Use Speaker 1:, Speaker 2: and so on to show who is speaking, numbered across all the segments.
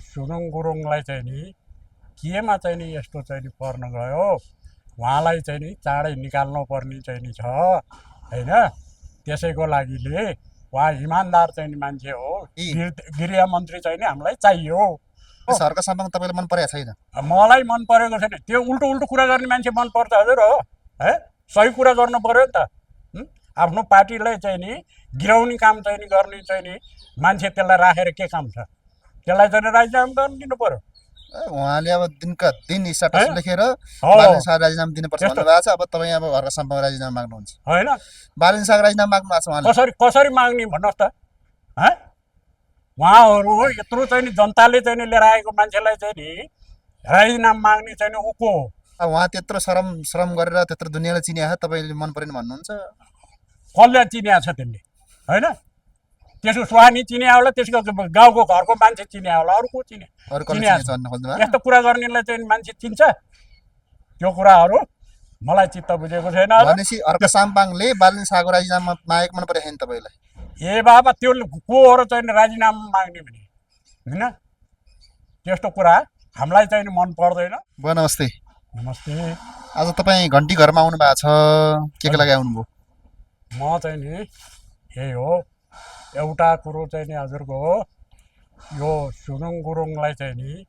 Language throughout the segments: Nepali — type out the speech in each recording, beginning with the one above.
Speaker 1: सुदुङ गुरुङलाई चाहिँ नि केमा चाहिँ नि यस्तो चाहिँ नि पर्न गयो, उहाँलाई चाहिँ नि चाँडै निकाल्नु पर्ने चाहिँ नि छ होइन। त्यसैको लागिले उहाँ इमान्दार चाहिँ नि मान्छे हो, गृहमन्त्री चाहिँ नि हामीलाई चाहियो।
Speaker 2: सरका साम्पाङ तपाईँलाई मन परेको छैन?
Speaker 1: मलाई मन परेको छैन, त्यो उल्टो उल्टो कुरा गर्ने मान्छे मन पर्छ हजुर हो है। सही कुरा गर्नु पर्यो नि त। आफ्नो पार्टीलाई चाहिँ नि गिराउने काम चाहिँ नि गर्ने चाहिँ नि मान्छे त्यसलाई राखेर के काम छ? त्यसलाई चाहिँ राजीनामा गर्न दिनु पर्यो।
Speaker 2: उहाँले अब दिनका दिन स्ट्याटस लेखेर बालन शाह राजीनामा दिनुपर्छ भन्नुभएको छ। अब तपाईँ अब घरका साम्पाङ राजीनामा माग्नुहुन्छ
Speaker 1: होइन?
Speaker 2: बालन शाह राजीनामा माग्नु भएको छ उहाँले।
Speaker 1: कसरी कसरी माग्ने भन्नुहोस् त? उहाँहरू यत्रो चाहिँ नि जनताले चाहिँ नि लिएर आएको मान्छेलाई चाहिँ नि राजीनामा माग्ने चाहिँ नि उको हो।
Speaker 2: अब उहाँ त्यत्रो श्रम गरेर त्यत्रो दुनियाँले चिनिएको छ, तपाईँले मन परेन भन्नुहुन्छ?
Speaker 1: कसले चिनिएको छ त्यसले होइन? त्यसको स्वानी चिनिया होला, त्यसको गाउँको घरको मान्छे चिनिया होला, अरू को चिने? यस्तो कुरा गर्नेलाई चाहिँ मान्छे चिन्छ? त्यो कुराहरू मलाई चित्त बुझेको छैन।
Speaker 2: भनेपछि अर्का साम्पाङले बालन शाहको राजीनामा मागेको मन परेको छैन तपाईँलाई?
Speaker 1: ए बाबा, त्यो को हो चाहिँ राजीनामा माग्ने भने होइन? त्यस्तो कुरा हामीलाई चाहिँ मन पर्दैन।
Speaker 2: बुवा नमस्ते।
Speaker 1: नमस्ते।
Speaker 2: आज तपाईँ घन्टी घरमा आउनु भएको छ, के लागि आउनुभयो?
Speaker 1: म चाहिँ नि यही हो, एउटा कुरो चाहिँ नि हजुरको हो, यो सुदुङ गुरुङलाई चाहिँ नि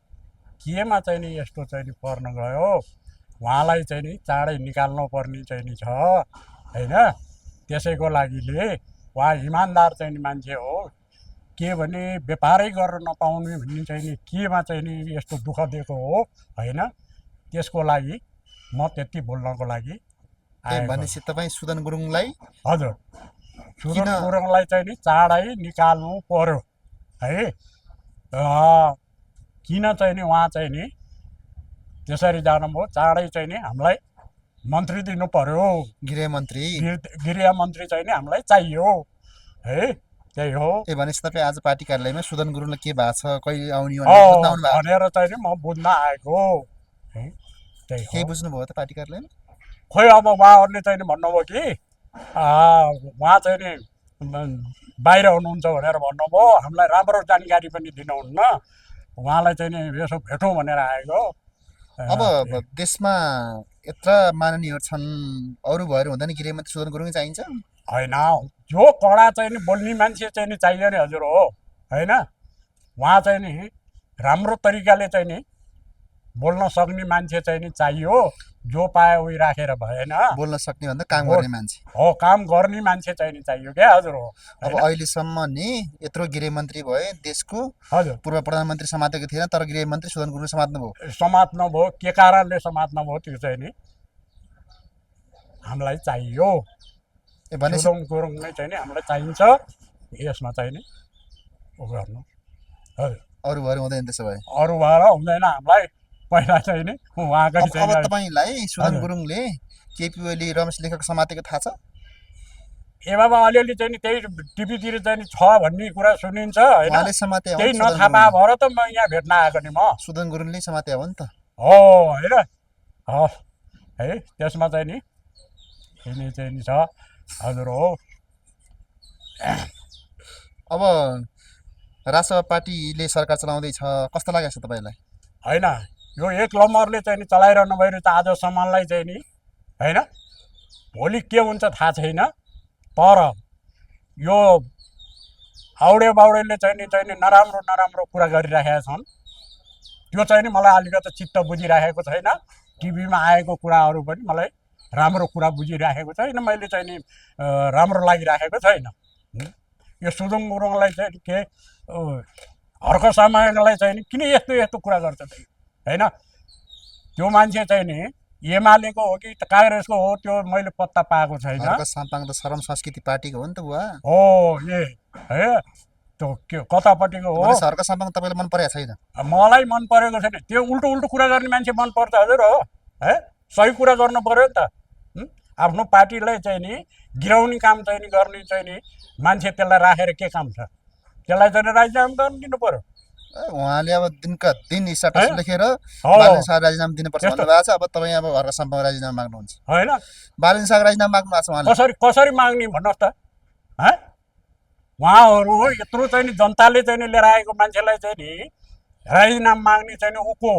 Speaker 1: केमा चाहिँ नि यस्तो चाहिँ नि पर्न गयो, उहाँलाई चाहिँ नि चाँडै निकाल्नु पर्ने चाहिँ नि छ होइन। त्यसैको लागिले उहाँ इमान्दार चाहिँ नि मान्छे हो, के भने व्यापारै गर्न नपाउने भन्ने चाहिँ नि केमा चाहिँ नि यस्तो दुःख दिएको हो होइन। त्यसको लागि म त्यति बोल्नको लागि
Speaker 2: भनेपछि तपाईँ सुदन गुरुङलाई
Speaker 1: हजुर सुदन गुरुङलाई चाहिँ नि चाँडै निकाल्नु पर्यो है। किन चाहिँ नि उहाँ चाहिँ नि त्यसरी जानुभयो? चाँडै चाहिँ नि हामीलाई मन्त्री दिनु पर्यो, गृहमन्त्री चाहिँ नि हामीलाई चाहियो है। त्यही हो।
Speaker 2: भनेपछि तपाईँ आज पार्टी कार्यालयमा सुदन गुरुङलाई के भएको छ, कहिले आउने
Speaker 1: भनेर चाहिँ नि म बुझ्न आएको है। त्यही
Speaker 2: के बुझ्नुभयो त पार्टी कार्यालयमा?
Speaker 1: खोइ अब उहाँहरूले चाहिँ नि भन्नुभयो कि उहाँ चाहिँ नि बाहिर हुनुहुन्छ भनेर भन्नुभयो। हामीलाई राम्रो जानकारी पनि दिनुहुन्न, उहाँलाई चाहिँ नि यसो भेटौँ भनेर आएको।
Speaker 2: अब देशमा यत्र माननीयहरू छन्, अरू भएर हुँदैन गृहमन्त्री सुदन गुरुङ चाहिन्छ?
Speaker 1: होइन, जो कडा चाहिँ नि बोल्ने मान्छे चाहिँ नि चाहियो नि हजुर हो होइन। उहाँ चाहिँ नि राम्रो तरिकाले चाहिँ नि बोल्न सक्ने मान्छे चाहिँ नि चाहियो। जो पायो उही राखेर भएन।
Speaker 2: बोल्न सक्ने भन्दा काम गर्ने मान्छे
Speaker 1: हो, काम गर्ने मान्छे चाहिँ नि चाहियो क्या हजुर हो।
Speaker 2: अब अहिलेसम्म नि यत्रो गृहमन्त्री भए, देशको
Speaker 1: हजुर
Speaker 2: पूर्व प्रधानमन्त्री समातेको थिएन, तर गृहमन्त्री सुदन गुरुङ
Speaker 1: समात्नुभयो। के कारणले समात्नुभयो त्यो चाहिँ नि हामीलाई चाहियो। सुदन गुरुङ नै चाहिँ नि हामीलाई चाहिन्छ यसमा चाहिँ नि गर्नु। हजुर
Speaker 2: अरू भएर हुँदैन? त्यसो भए
Speaker 1: अरू भएर हुँदैन हामीलाई। पहिला चाहिँ नि उहाँकै
Speaker 2: अब तपाईँलाई सुदन गुरुङले केपी ओली रमेश लेखक समातेको थाहा छ?
Speaker 1: ए बाबा, अलिअलि चाहिँ नि त्यही टिभीतिर चाहिँ नि छ भन्ने कुरा सुनिन्छ होइन। त्यही नथाहा पाए भएर त म यहाँ भेट्न आएको नि। म
Speaker 2: सुदन गुरुङले समाते हो नि त
Speaker 1: हो होइन। हस् है, त्यसमा चाहिँ नि यिनी चाहिँ नि छ हजुर हो।
Speaker 2: अब राष्ट्रवादी पार्टीले सरकार चलाउँदैछ, कस्तो लागेको छ तपाईँलाई?
Speaker 1: होइन, यो एक नम्बरले चाहिँ नि चलाइरहनु भइरहेछ आजसम्मलाई चाहिँ नि होइन। भोलि के हुन्छ थाहा छैन, तर यो हाउडे बाउडेले चाहिँ नि नराम्रो नराम्रो कुरा गरिराखेका छन्। त्यो चाहिँ नि मलाई अलिकति चित्त बुझिराखेको छैन। टिभीमा आएको कुराहरू पनि मलाई राम्रो कुरा बुझिराखेको छैन, मैले चाहिँ नि राम्रो लागिराखेको छैन। यो सुदुङ गुरुङलाई चाहिँ के हर्क सामाङलाई चाहिँ नि किन यस्तो यस्तो कुरा गर्छ होइन? त्यो मान्छे चाहिँ नि एमालेको हो कि काङ्ग्रेसको हो त्यो मैले पत्ता पाएको छैन।
Speaker 2: साम्पाङ त शरम संस्कृति पार्टीको हो नि त बुवा।
Speaker 1: हो ए है, त्यो के कतापट्टिको हो?
Speaker 2: हर्क साम्पाङ तपाईँलाई मन परेको छैन?
Speaker 1: मलाई मन परेको छैन। त्यो उल्टो उल्टो कुरा गर्ने मान्छे मन पर्छ हजुर हो है। सही कुरा गर्नु पर्यो नि त। आफ्नो पार्टीलाई चाहिँ नि गिराउने काम चाहिँ नि गर्ने चाहिँ नि मान्छे त्यसलाई राखेर के काम छ? त्यसलाई चाहिँ राजीनामा गर्न दिनु पर्यो।
Speaker 2: उहाँले अब दिनका दिन स्ट्याटस लेखेर बालन शाह राजीनामा दिनुपर्छ भन्नुभएको छ। अब तपाईँ अब घरका साम्पाङ राजीनामा माग्नुहुन्छ
Speaker 1: होइन?
Speaker 2: बालन शाह राजीनामा माग्नु भएको छ उहाँले।
Speaker 1: कसरी माग्ने भन्नुहोस् त? उहाँहरू यत्रो चाहिँ नि जनताले चाहिँ नि लिएर आएको मान्छेलाई चाहिँ नि राजीनामा माग्ने चाहिँ नि उको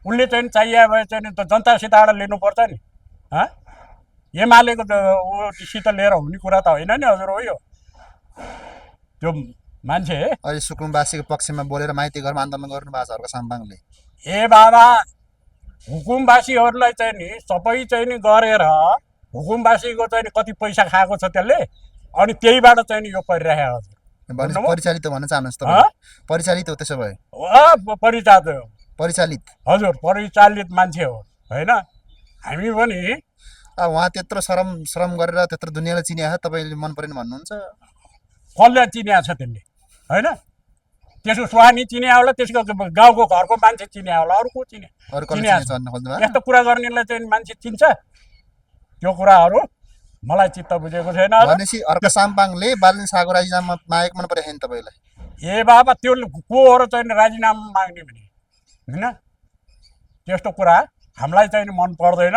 Speaker 1: उसले चाहिँ चाहिए भए चाहिँ नि त जनतासितबाट लिनुपर्छ नि एमालेको सित लिएर हुने कुरा त होइन नि हजुर हो यो त्यो मान्छे
Speaker 2: अहिले सुकुमवासीको पक्षमा बोलेर माइती घरमा आन्दोलन गर्नुभएको छ हर्क साम्पाङले।
Speaker 1: ए बाबा हुकुमवासीहरूलाई चाहिँ नि सबै चाहिँ नि गरेर हुकुमवासीको चाहिँ नि कति पैसा खाएको छ त्यसले अनि त्यहीबाट चाहिँ नि यो परिरहेको हजुर
Speaker 2: परिचालित भन्न चाहनुहोस् तपाईँ? परिचालित हो त्यसो भए? परिचालित
Speaker 1: हजुर परिचालित मान्छे हो होइन। हामी पनि
Speaker 2: उहाँ त्यत्रो श्रम गरेर त्यत्रो दुनियाँलाई चिनिएको छ, तपाईँले मन परेन भन्नुहुन्छ?
Speaker 1: कसले चिनिएको छ त्यसले होइन? त्यसको स्वानी चिनिया होला, त्यसको गाउँको घरको मान्छे चिनिया होला, अरू को चिने? यस्तो कुरा गर्नेलाई चाहिँ मान्छे चिन्छ? त्यो कुराहरू मलाई चित्त बुझेको छैन।
Speaker 2: भनेपछि अर्क साम्पाङले बालन शाहको राजीनामा मागेको मन परेको छैन तपाईँलाई?
Speaker 1: ए बाबा त्यो को हो चाहिँ राजीनामा माग्ने भने होइन, त्यस्तो कुरा हामीलाई चाहिँ मन पर्दैन।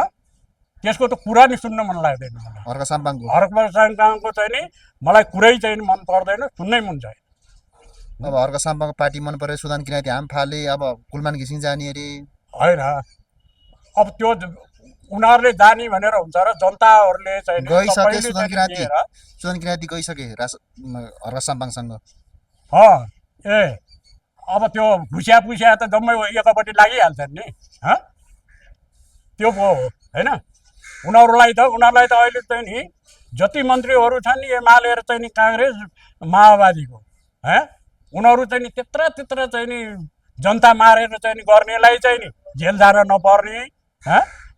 Speaker 1: त्यसको त कुरा नि सुन्न मन लाग्दैन मलाई।
Speaker 2: हर्क साम्पाङको
Speaker 1: चाहिँ नि मलाई कुरै चाहिँ मन पर्दैन, सुन्नै मन छैन।
Speaker 2: अब हर्क साम्पाङको पार्टी मन पऱ्यो, सुदान किराँती हाम फाले, अब कुलमान घिसिङ जाने अरे
Speaker 1: होइन। अब त्यो उनीहरूले जाने भनेर हुन्छ र जनताहरूले चाहिँ
Speaker 2: गइसके। सुदान किराँती गइसके हर्क साम्पाङसँग।
Speaker 1: ए अब त्यो घुसिया पुसिया त जम्मै एकपट्टि लागिहाल्छन् नि त्यो पो हो होइन। उनीहरूलाई त अहिले चाहिँ नि जति मन्त्रीहरू छन् नि एमाले चाहिँ नि काङ्ग्रेस माओवादीको उनीहरू चाहिँ नि त्यत्र चाहिँ नि जनता मारेर चाहिँ नि गर्नेलाई चाहिँ नि जेल जान नपर्ने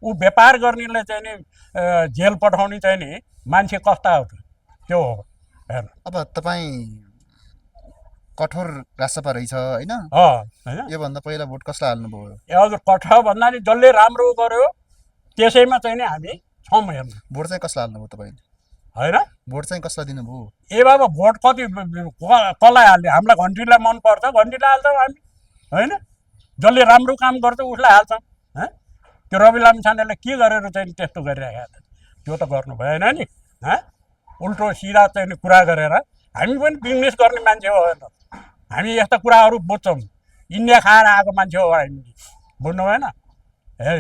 Speaker 1: ऊ व्यापार गर्नेलाई चाहिँ नि जेल पठाउने चाहिँ नि मान्छे कस्ता हो त्यो हो हेर्नु।
Speaker 2: अब तपाईँ कठोर राजसभा रहेछ होइन, योभन्दा पहिला भोट कसलाई हाल्नुभयो?
Speaker 1: ए हजुर कठोर भन्दा नि जसले राम्रो गर्यो त्यसैमा चाहिँ नि हामी छौँ हेर्नु।
Speaker 2: भोट चाहिँ कसलाई हाल्नुभयो तपाईँले?
Speaker 1: होइन
Speaker 2: भोट चाहिँ कसलाई दिनुभयो?
Speaker 1: ए बाबा भोट कति कसलाई हाल्ने? हामीलाई घन्टीलाई मनपर्छ, घन्टीलाई हाल्छौँ हामी होइन। जसले राम्रो काम गर्छ उसलाई हाल्छौँ। त्यो रवि लामिछानेले के गरेर चाहिँ त्यस्तो गरिरहेको त्यो त गर्नु भएन नि। उल्टो सिधा चाहिँ नि कुरा गरेर हामी पनि बिजनेस गर्ने मान्छे हो हेर्नु। हामी यस्ता कुराहरू बुझ्छौँ। इन्डिया खाएर आएको मान्छे हो हामी, बुझ्नु भएन? हे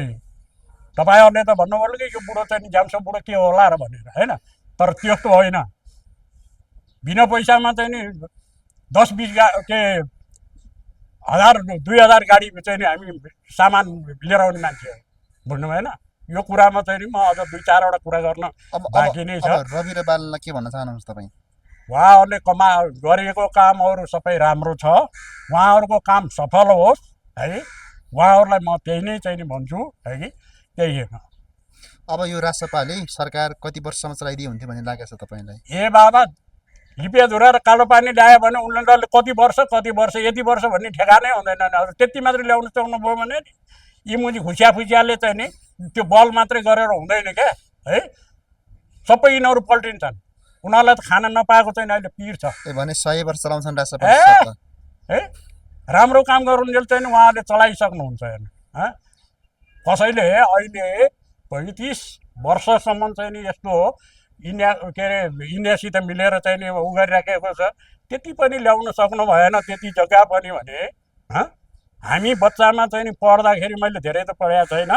Speaker 1: तपाईँहरूले त भन्नुभयो कि यो बुढो चाहिँ ज्याम्सो बुढो के होला र भनेर होइन, तर त्यस्तो होइन। बिना पैसामा चाहिँ नि 10-20 के 1000-2000 गाडी चाहिँ नि हामी सामान लिएर आउने मान्छे हो, बुझ्नु भएन? यो कुरामा चाहिँ नि म अझ 2-4वटा कुरा गर्न बाँकी नै छ।
Speaker 2: रवि र बालनलाई के भन्न चाहनुहुन्छ तपाईँ?
Speaker 1: उहाँहरूले गरेको कामहरू सबै राम्रो छ, उहाँहरूको काम सफल होस् है, उहाँहरूलाई म त्यही नै चाहिँ नि भन्छु है कि त्यही हो।
Speaker 2: अब यो राजसभाले सरकार कति वर्षसम्म चलाइदिए हुन्थ्यो भन्ने लागेको छ तपाईँलाई?
Speaker 1: ए बाबा लिपिया धुरा र कालो पानी ल्यायो भने उनीहरूले कति वर्ष यति वर्ष भन्ने ठेगानै हुँदैन नि। हजुर त्यति मात्रै ल्याउनु सक्नुभयो भने नि यी मुजी घुसिया फुसियाले चाहिँ नि त्यो बल मात्रै गरेर हुँदैन क्या है, सबै यिनीहरू पल्टिन्छन्। उनीहरूलाई त खान नपाएको चाहिँ अहिले पिर छ।
Speaker 2: भने 100 वर्ष चलाउँछन् राजसभा
Speaker 1: है। राम्रो काम गर्नुले चाहिँ उहाँहरूले चलाइसक्नुहुन्छ हेर्नु। कसैले अहिले 35 वर्षसम्म चाहिँ नि यस्तो इन्डियासित मिलेर चाहिँ नि उ गरिराखेको छ, त्यति पनि ल्याउन सक्नु भएन त्यति जग्गा पनि भने। हामी बच्चामा चाहिँ नि पढ्दाखेरि मैले धेरै त पढाएको छैन,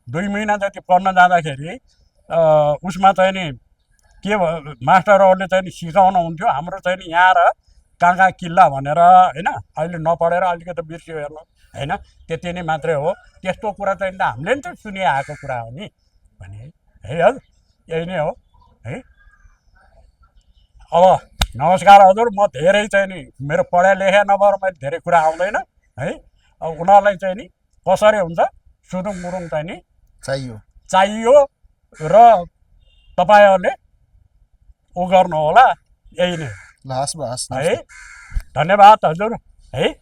Speaker 1: 2 महिना जति पढ्न जाँदाखेरि उसमा चाहिँ नि के मास्टरहरूले चाहिँ नि सिकाउनुहुन्थ्यो हाम्रो चाहिँ नि यहाँ र कहाँ किल्ला भनेर होइन। अहिले नपढेर अलिकति बिर्स्यो हेर्नु होइन, त्यति नै मात्रै हो। त्यस्तो कुरा चाहिँ हामीले नि त सुनिआएको कुरा हो नि भने है हजुर, यही नै हो है। अब नमस्कार हजुर, म धेरै चाहिँ नि मेरो पढाइ लेखा नभएर मैले धेरै कुरा आउँदैन है। अब उनीहरूलाई चाहिँ नि कसरी हुन्छ सुरुङ मुरुङ चाहिँ नि चाहियो र तपाईँहरूले उ गर्नु होला, यही नै
Speaker 2: हस्
Speaker 1: है। धन्यवाद हजुर है।